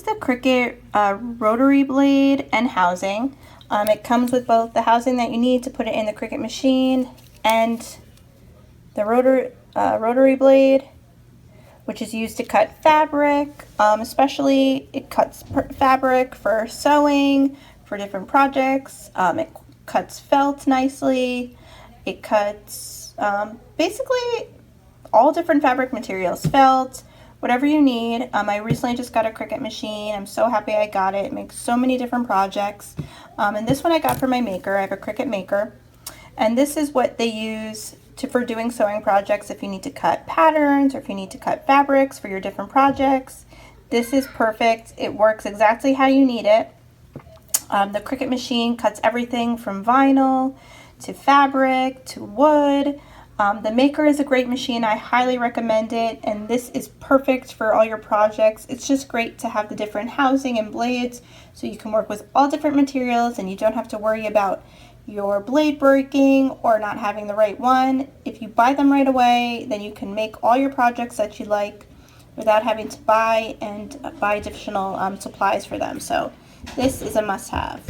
the Cricut rotary blade and housing. It comes with both the housing that you need to put it in the Cricut machine and the rotary blade, which is used to cut fabric. Especially it cuts fabric for sewing, for different projects. It cuts felt nicely. It cuts basically all different fabric materials, felt, whatever you need. I recently just got a Cricut machine. I'm so happy I got it. It makes so many different projects. And this one I got for my maker. I have a Cricut maker. And this is what they use for doing sewing projects. If you need to cut patterns or if you need to cut fabrics for your different projects, this is perfect. It works exactly how you need it. The Cricut machine cuts everything from vinyl to fabric to wood. The maker is a great machine. I highly recommend it, and this is perfect for all your projects. It's just great to have the different housing and blades so you can work with all different materials and you don't have to worry about your blade breaking or not having the right one. If you buy them right away, then you can make all your projects that you like without having to buy additional supplies for them. So this is a must-have.